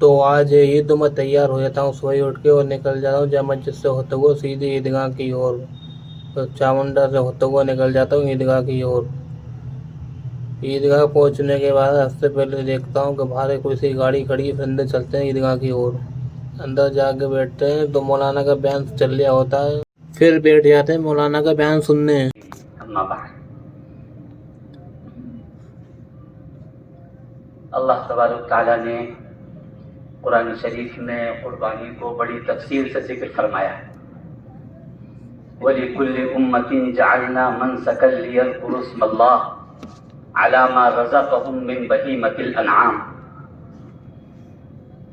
تو آج عید میں تیار ہو جاتا ہوں، صبح اٹھ کے اور نکل جاتا ہوں، جامع مسجد سے ہوتے ہوئے سیدھی عیدگاہ کی اور چامنڈا سے ہوتے ہوئے نکل جاتا ہوں عیدگاہ کی اور عیدگاہ پہنچنے کے بعد سب سے پہلے دیکھتا ہوں کہ باہر کوئی سی گاڑی کھڑی ہے، پھر اندر چلتے ہیں عیدگاہ کی اور اندر جا کے بیٹھتے ہیں تو مولانا کا بیان چل رہا ہوتا ہے، پھر بیٹھ جاتے ہیں مولانا کا بیان سننے۔ اما بعد، اللہ تبارک تعالیٰ نے قرآن شریف میں قربانی کو بڑی تفصیل سے ذکر فرمایا ہے۔ وَلِكُلِّ أُمَّةٍ جَعَلْنَا مَنْسَكًا لِيَذْكُرُوا اسْمَ اللَّهِ عَلَى مَا رَزَقَهُم مِّن بَهِيمَةِ الْأَنْعَامِ،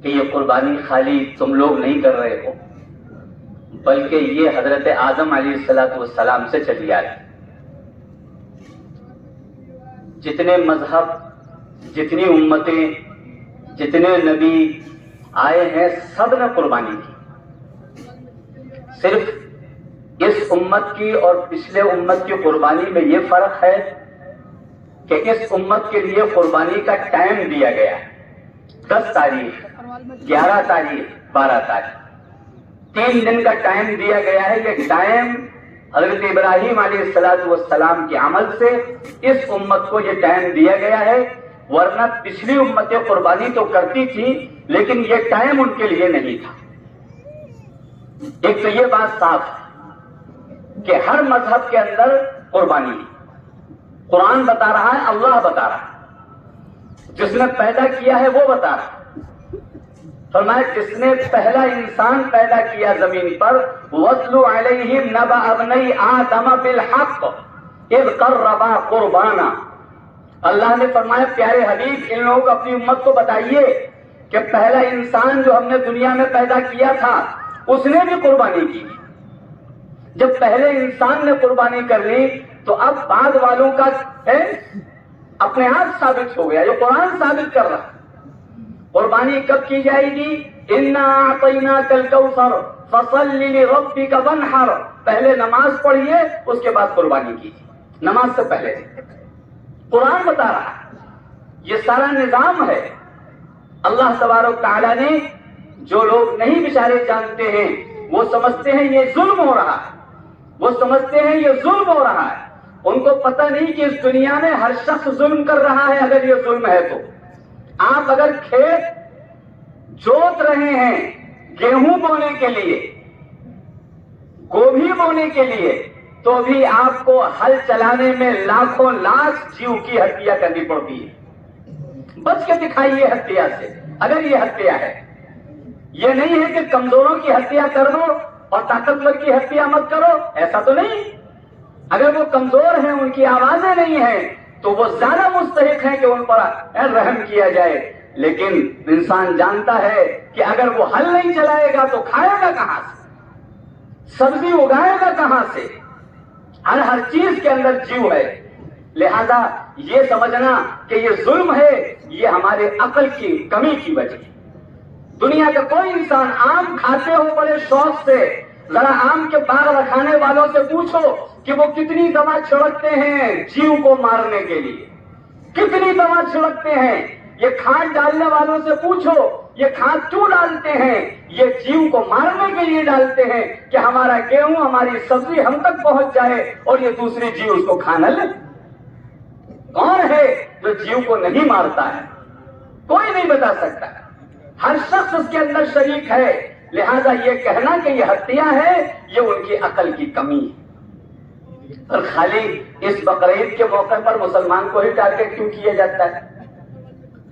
کہ یہ قربانی خالی تم لوگ نہیں کر رہے ہو، بلکہ یہ حضرت آدم علیہ السلام سے چلی آ رہی۔ جتنے مذہب، جتنی امتیں، جتنے نبی آئے ہیں، سب نے قربانی کی۔ صرف اس امت کی اور پچھلے امت کی قربانی میں یہ فرق ہے کہ اس امت کے لیے قربانی کا ٹائم دیا گیا ہے، 10 تاریخ، 11 تاریخ، 12 تاریخ، 3 دن کا ٹائم دیا گیا ہے۔ یہ ٹائم حضرت ابراہیم علیہ السلام کے عمل سے اس امت کو یہ ٹائم دیا گیا ہے، ورنہ پچھلی امتیں قربانی تو کرتی تھی لیکن یہ ٹائم ان کے لیے نہیں تھا۔ ایک تو یہ بات صاف ہے کہ ہر مذہب کے اندر قربانی ہے، قرآن بتا رہا ہے، اللہ بتا رہا ہے، جس نے پیدا کیا ہے وہ بتا رہا ہے۔ فرمایا جس نے پہلا انسان پیدا کیا زمین پر، وَاتْلُ عَلَيْهِمْ نَبَأَ ابْنَيْ آدَمَ بِالْحَقِّ إِذْ قَرَّبَا قُرْبَانًا۔ اللہ نے فرمایا پیارے حبیب ان لوگوں کو، اپنی امت کو بتائیے کہ پہلا انسان جو ہم نے دنیا میں پیدا کیا تھا اس نے بھی قربانی کی۔ جب پہلے انسان نے قربانی کر لی تو اب بعد والوں کا اپنے آپ ثابت ہو گیا، یہ قرآن ثابت کر رہا ہے۔ قربانی کب کی جائے گی؟ اِنَّا أَعْطَيْنَاكَ الْكَوْثَرَ فَصَلِّ لِرَبِّكَ وَانْحَرْ، پہلے نماز پڑھیے اس کے بعد قربانی کیجیے، نماز سے پہلے قرآن بتا رہا ہے۔ یہ سارا نظام ہے۔ اللہ تبارک تعالیٰ نے، جو لوگ نہیں بیچارے جانتے ہیں وہ سمجھتے ہیں یہ ظلم ہو رہا ہے، وہ سمجھتے ہیں یہ ظلم ہو رہا ہے، ان کو پتہ نہیں کہ اس دنیا میں ہر شخص ظلم کر رہا ہے۔ اگر یہ ظلم ہے تو آپ اگر کھیت جوت رہے ہیں گیہوں بونے کے لیے، گوبھی بونے کے لیے، تو بھی آپ کو ہل چلانے میں لاکھوں لاکھ جیو کی ہتیا کرنی پڑتی ہے۔ بچ کے دکھائیے ہتیا سے، اگر یہ ہتیا ہے۔ یہ نہیں ہے کہ کمزوروں کی ہتیا کر دو اور طاقتور کی ہتیا مت کرو، ایسا تو نہیں۔ اگر وہ کمزور ہیں، ان کی آوازیں نہیں ہیں، تو وہ زیادہ مستحق ہیں کہ ان پر رحم کیا جائے۔ لیکن انسان جانتا ہے کہ اگر وہ ہل نہیں چلائے گا تو کھائے گا کہاں سے، سبزی اگائے گا کہاں سے؟ ہر چیز کے اندر جیو ہے۔ لہذا یہ سمجھنا کہ یہ ظلم ہے، یہ ہمارے عقل کی کمی کی وجہ ہے۔ دنیا کا کوئی انسان آم کھاتے ہو بڑے شوق سے، ذرا آم کے باغ رکھانے والوں سے پوچھو کہ وہ کتنی دوا چھڑکتے ہیں جیو کو مارنے کے لیے، کتنی دوا چھڑکتے ہیں۔ یہ کھاد ڈالنے والوں سے پوچھو یہ کھاد کیوں ڈالتے ہیں؟ یہ جیو کو مارنے کے لیے ڈالتے ہیں کہ ہمارا گیہوں، ہماری سبزی ہم تک پہنچ جائے اور یہ دوسری جیو اس کو کھانا لے۔ کون ہے جو جیو کو نہیں مارتا ہے؟ کوئی نہیں بتا سکتا، ہر شخص اس کے اندر شریک ہے۔ لہذا یہ کہنا کہ یہ ہتیا ہے، یہ ان کی عقل کی کمی ہے۔ اور خالی اس بقرعید کے موقع پر مسلمان کو ہی ٹارگٹ کیوں کیا جاتا ہے؟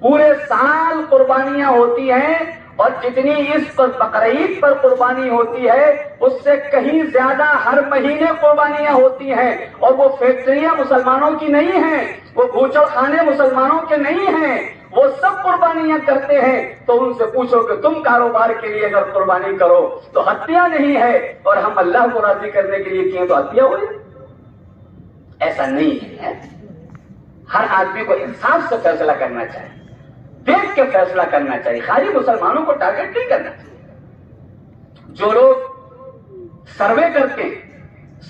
پورے سال قربانیاں ہوتی ہیں، اور جتنی اس پر بقرعید پر قربانی ہوتی ہے اس سے کہیں زیادہ ہر مہینے قربانیاں ہوتی ہیں، اور وہ فیکٹریاں مسلمانوں کی نہیں ہیں، وہ بھوچڑ خانے مسلمانوں کے نہیں ہیں، وہ سب قربانیاں کرتے ہیں۔ تو ان سے پوچھو کہ تم کاروبار کے لیے اگر قربانی کرو تو ہتیا نہیں ہے، اور ہم اللہ کو راضی کرنے کے لیے کیے تو ہتیا ہوئی؟ ایسا نہیں ہے۔ ہر آدمی کو انصاف سے فیصلہ کرنا چاہیے، دیکھ کے فیصلہ کرنا چاہیے، خالی مسلمانوں کو ٹارگٹ نہیں کرنا چاہیے۔ جو لوگ سروے کرتے ہیں،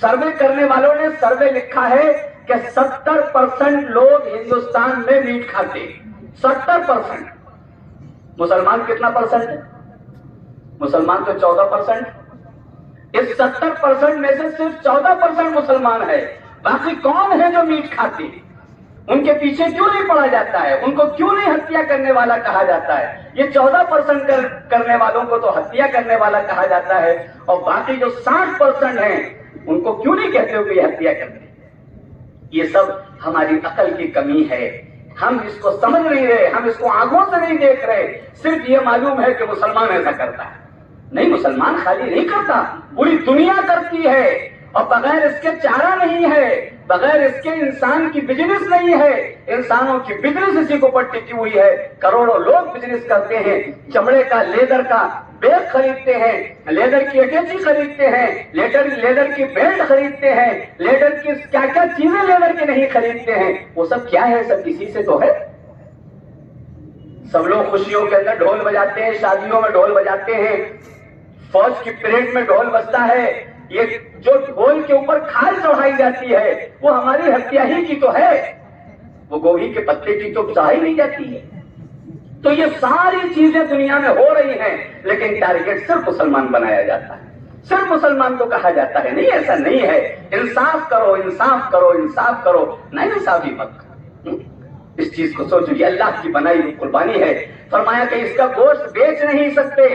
سروے کرنے والوں نے سروے لکھا ہے کہ 70% لوگ ہندوستان میں میٹ کھاتے ہیں، 70%۔ مسلمان کتنا پرسنٹ ہے؟ مسلمان تو 14%. اس 70% میں سے صرف 14% مسلمان ہے. باقی کون ہے جو میٹ کھاتے ہیں؟ ان کے پیچھے کیوں نہیں پڑا جاتا ہے؟ ان کو کیوں نہیں ہتیا کرنے والا کہا جاتا ہے؟ یہ 14% کرنے والوں کو تو ہتیا کرنے والا کہا جاتا ہے، اور باقی جو 60% ہیں ان کو کیوں نہیں کہتے ہو کہ یہ ہتیا کرتے؟ یہ سب ہماری عقل کی کمی ہے. ہم اس کو سمجھ نہیں رہے، ہم اس کو آنکھوں سے نہیں دیکھ رہے. صرف یہ معلوم ہے کہ مسلمان ایسا کرتا ہے. نہیں، مسلمان خالی نہیں کرتا، پوری دنیا کرتی ہے، اور بغیر اس کے چارہ نہیں ہے، بغیر اس کے انسان کی بزنس نہیں ہے. انسانوں کی بزنس اسی کو اوپر ٹکی ہوئی ہے. کروڑوں لوگ بزنس کرتے ہیں، چمڑے کا، لیدر کا بیگ خریدتے ہیں، لیدر کی اٹیچی خریدتے ہیں، لیدر کی بیلٹ خریدتے ہیں، لیدر کی کیا کیا چیزیں لیدر کی نہیں خریدتے ہیں. وہ سب کیا ہے؟ سب کسی سے تو ہے. سب لوگ خوشیوں کے اندر ڈھول بجاتے ہیں، شادیوں میں ڈھول بجاتے ہیں، فوج کی پریڈ میں ڈھول بجتا ہے. یہ جو ڈھول کے اوپر کھال چڑھائی جاتی ہے وہ ہماری ہتیا ہی کی تو ہے، وہ گوبھی کے پتے کی تو چڑھائی نہیں جاتی ہے. تو یہ ساری چیزیں دنیا میں ہو رہی ہیں، لیکن ٹارگیٹ صرف مسلمان بنایا جاتا ہے، صرف مسلمان کو کہا جاتا ہے. نہیں، ایسا نہیں ہے. انصاف کرو، انصاف کرو، انصاف کرو. نہیں، انصافی مت کرو. اس چیز کو سوچو، یہ اللہ کی بنائی ہوئی قربانی ہے. فرمایا کہ اس کا گوشت بیچ نہیں سکتے.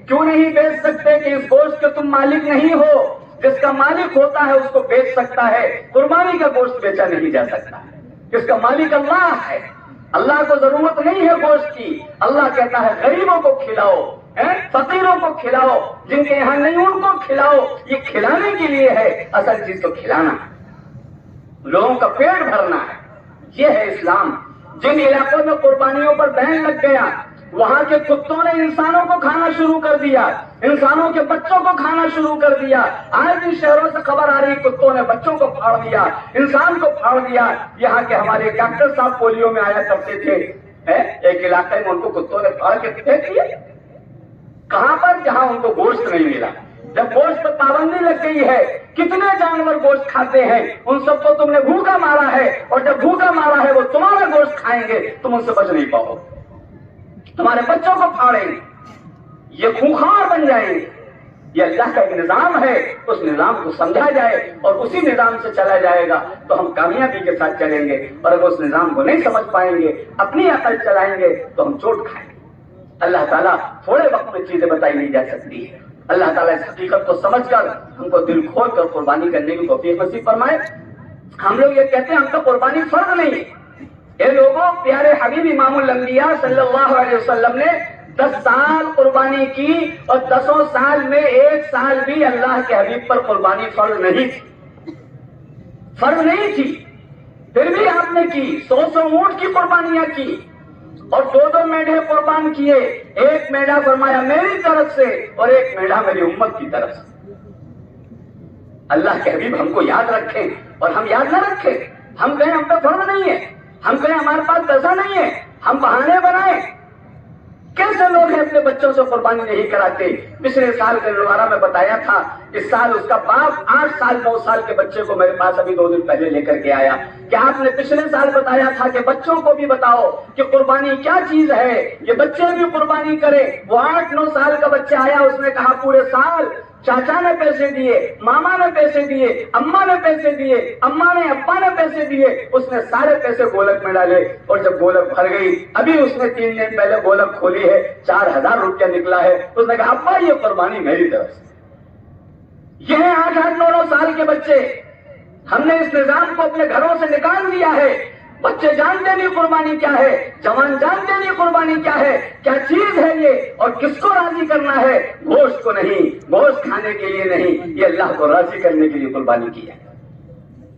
کیوں نہیں بیچ سکتے؟ کہ اس گوشت کے تم مالک نہیں ہو. جس کا مالک ہوتا ہے اس کو بیچ سکتا ہے. قربانی کا گوشت بیچا نہیں جا سکتا. جس کا مالک اللہ ہے، اللہ کو ضرورت نہیں ہے گوشت کی. اللہ کہتا ہے غریبوں کو کھلاؤ، فقیروں کو کھلاؤ، جن کے یہاں نہیں ان کو کھلاؤ. یہ کھلانے کے لیے ہے، اصل چیز کو کھلانا ہے، لوگوں کا پیٹ بھرنا ہے. یہ ہے اسلام. جن علاقوں میں قربانیوں پر بین لگ گیا، وہاں کے کتوں نے انسانوں کو کھانا شروع کر دیا، انسانوں کے بچوں کو کھانا شروع کر دیا. آج بھی شہروں سے خبر آ رہی، کتوں نے بچوں کو پھاڑ دیا، انسان کو پھاڑ دیا. یہاں کے ہمارے ڈاکٹر صاحب پولیو میں آیا کرتے تھے، ایک علاقے میں ان کو کتوں نے پھاڑ کے پھینک دیا. کہاں پر؟ جہاں ان کو گوشت نہیں ملا. جب گوشت پر پابندی لگ گئی ہے، کتنے جانور گوشت کھاتے ہیں، ان سب کو تم نے بھوکا مارا ہے، اور جب بھوکا مارا ہے وہ تمہارا گوشت کھائیں گے، تم ان سے بچ نہیں پاؤ، تمہارے بچوں کو پھاڑیں گے، یہ خونخوار بن جائیں گے. یہ اللہ کا ایک نظام ہے، اس نظام کو سمجھا جائے اور اسی نظام سے چلا جائے گا تو ہم کامیابی کے ساتھ چلیں گے. اور اگر اس نظام کو نہیں سمجھ پائیں گے، اپنی عقل چلائیں گے تو ہم چوٹ کھائیں گے. اللہ تعالیٰ تھوڑے وقت میں چیزیں بتائی نہیں جا سکتی ہے. اللہ تعالیٰ اس حقیقت کو سمجھ کر ہم کو دل کھول کر قربانی کرنے کی توفیق نصیب فرمائے. ہم لوگ یہ کہتے ہیں ہم تو قربانی فرض نہیں ہے. اے لوگوں، پیارے حبیب امام الانبیاء صلی اللہ علیہ وسلم نے 10 سال قربانی کی، اور 10 سال میں 1 سال بھی اللہ کے حبیب پر قربانی فرض نہیں تھی، فرض نہیں تھی. پھر بھی آپ نے کی. 100 اونٹ کی قربانیاں کی، اور 2 میڈے قربان کیے. ایک میڈا فرمایا میری طرف سے، اور ایک میڈا میری امت کی طرف سے. اللہ کے حبیب ہم کو یاد رکھیں اور ہم یاد نہ رکھیں. ہم کہیں ہم پہ فرض نہیں ہے، ہم کہیں ہمارے پاس پیسہ نہیں ہے، ہم بہانے بنائیں. کیسے لوگ ہیں اپنے بچوں سے قربانی نہیں کراتے؟ پچھلے سال کے دوبارہ میں بتایا تھا، اس سال اس کا باپ 8 سال 9 سال کے بچے کو میرے پاس ابھی 2 دن پہلے لے کر کے آیا کہ آپ نے پچھلے سال بتایا تھا کہ بچوں کو بھی بتاؤ کہ قربانی کیا چیز ہے، یہ بچے بھی قربانی کریں. وہ 8-9 سال کا بچہ آیا، اس نے کہا پورے سال چاچا نے پیسے دیے، ماما نے پیسے دیے، اماں نے پیسے دیے، اماں نے ابا نے پیسے دیے. اس نے سارے پیسے گولک میں ڈالے، اور جب گولک بھر گئی، ابھی اس نے 3 دن پہلے گولک کھولی ہے، 4000 روپیہ نکلا ہے. اس نے کہا ابا یہ قربانی میری طرف سے. یہ ہیں 8-8 9 سال کے بچے. ہم نے اس نظام کو اپنے گھروں سے نکال دیا ہے. بچے جانتے نہیں قربانی کیا ہے، جوان جانتے نہیں قربانی کیا ہے، کیا چیز ہے یہ، اور کس کو راضی کرنا ہے. گوشت کو نہیں، گوشت کھانے کے لیے نہیں، یہ اللہ کو راضی کرنے کے لیے قربانی کی ہے.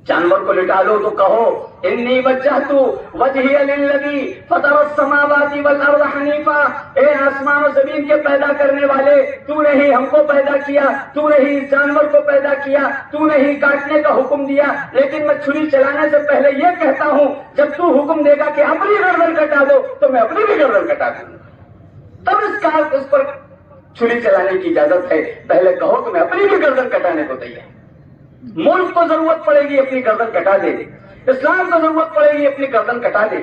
جانور کو لٹا لو تو کہو انی وجہت وجہی للذی فطر السماوات والارض حنیفا. اے آسمان و زمین کے پیدا کرنے والے، تو نے ہی ہم کو پیدا کیا، تو نے ہی جانور کو پیدا کیا، تو نے ہی کاٹنے کا حکم دیا. لیکن میں چھری چلانے سے پہلے یہ کہتا ہوں، جب تو حکم دے گا کہ اپنی گردن کٹا دو تو میں اپنی بھی گردن کٹا دوں گا. تب اس پر چھری چلانے کی اجازت ہے. پہلے کہو کہ میں اپنی بھی گردن کٹانے کو تیار. ملک کو ضرورت پڑے گی اپنی گردن کٹا دے. اسلام کو ضرورت پڑے گی اپنی گردن کٹا دے.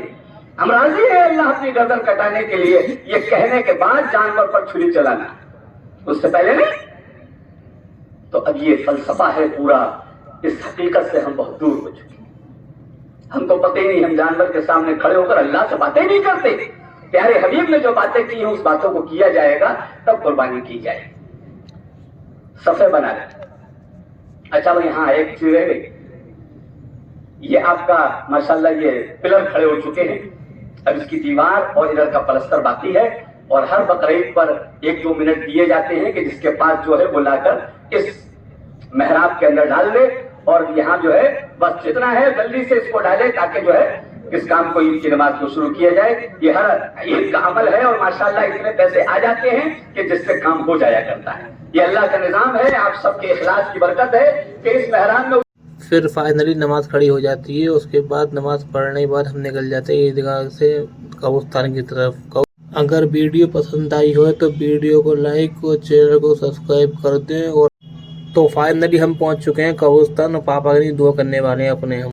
ہم راضی ہیں اللہ اپنی گردن کٹانے کے لیے، یہ کہنے کے بعد جانور پر چھری چلانا، اس سے پہلے نہیں. تو اب یہ فلسفہ ہے پورا، اس حقیقت سے ہم بہت دور ہو چکے ہیں. ہم کو پتہ ہی نہیں، ہم جانور کے سامنے کھڑے ہو کر اللہ سے باتیں نہیں کرتے. پیارے حبیب نے جو باتیں کی ہیں اس باتوں کو کیا جائے گا تب قربانی کی جائے گی. صفحے بنا لیں. اچھا وہ یہاں ایک چیز رہ گئی، یہ آپ کا ماشاءاللہ یہ پلر کھڑے ہو چکے ہیں، اب اس کی دیوار اور ادھر کا پلستر باقی ہے، اور ہر بقرعید پر 1-2 منٹ دیے جاتے ہیں کہ جس کے پاس جو ہے وہ لا کر اس محراب کے اندر ڈال دے، اور یہاں جو ہے بس جتنا ہے جلدی سے اس کو ڈالے تاکہ جو ہے اس کام کو عید کی نماز کو شروع کیا جائے. یہ ہر عید کا عمل ہے، اور ماشاءاللہ اتنے پیسے آ جاتے ہیں کہ جس سے کام ہو جایا کرتا ہے. یہ اللہ کا نظام ہے، آپ سب کے اخلاص کی برکت ہے کہ اس محراب میں. پھر فائنلی نماز کھڑی ہو جاتی ہے. اس کے بعد نماز پڑھنے کے بعد ہم نکل جاتے ہیں عیدگاہ سے قبرستان کی طرف. اگر ویڈیو پسند آئی ہو تو ویڈیو کو لائک اور چینل کو سبسکرائب کر دیں. اور تو فائنلی ہم پہنچ چکے ہیں قبرستان، اور پاپا کی دعا کرنے والے ہیں اپنے ہم.